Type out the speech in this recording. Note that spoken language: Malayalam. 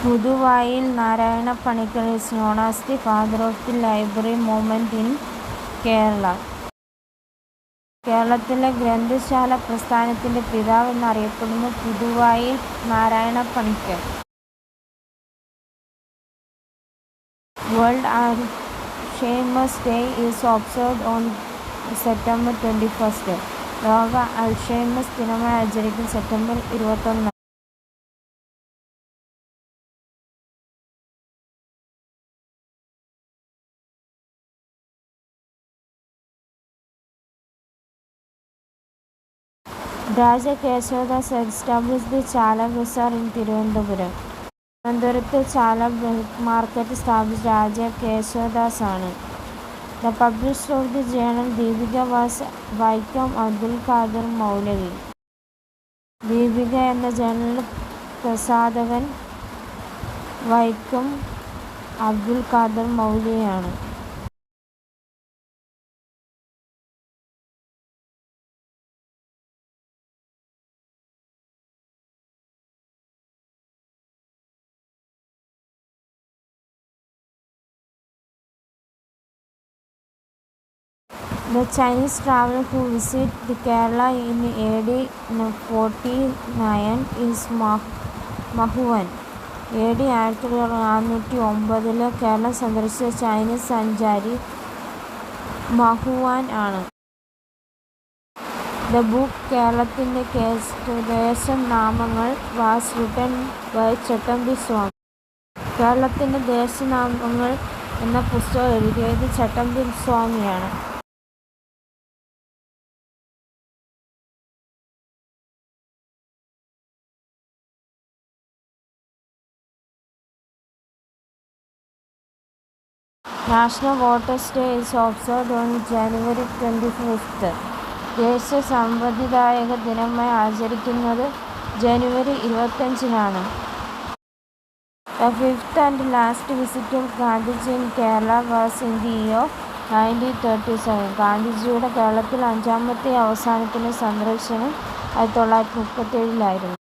പുതുവായിൽ Narayana Panicker is known as the father of the library movement in Kerala. കേരളത്തിലെ ഗ്രന്ഥശാല പ്രസ്ഥാനത്തിന്റെ പിതാവ് എന്നറിയപ്പെടുന്നു Puthuvayil Narayana Panicker. World Alzheimer's day is observed on September 21. ലോക അൽഷൈമേഴ്സ് ദിനമായി ആചരിക്കും September 21. Raja Kesavadas established the Chala Bazaar in Thiruvananthapuram. തിരുവനന്തപുരത്ത് ചാല മാർക്കറ്റ് സ്ഥാപിച്ച രാജ കേശവദാസ് ആണ്. The publisher of the journal Deepika was Vaikom Abdul Khader മൗലവി. ദീപിക എന്ന ജേണലിന്റെ പ്രസാധകൻ Vaikom Abdul Khader മൗലവിയാണ്. The Chinese traveler who visited Kerala in AD 49 is Mahuan. AD 1409 Keralam സന്ദർശിച്ച ചൈനീസ് സഞ്ചാരി മഹുവാൻ ആണ്. The book കേരളത്തിന്റെ ദേശനാമങ്ങൾ was written by ചട്ടമ്പി സ്വാമി. കേരളത്തിന്റെ ദേശനാമങ്ങൾ എന്ന പുസ്തകം എഴുതിയത് ചട്ടമ്പി സ്വാമിയാണ്. National voters day is observed on January 25. ദേശീയ സമ്മതിദായക ദിനമായി ആചരിക്കുന്നത് ജനുവരി 25-നാണ്. The fifth and last visit of Gandhiji in Kerala was in the year 1937. ഗാന്ധിജിയുടെ കേരളത്തിൽ അഞ്ചാമത്തെ അവസാനത്തെ സന്ദർശനം 1937-ലായിരുന്നു.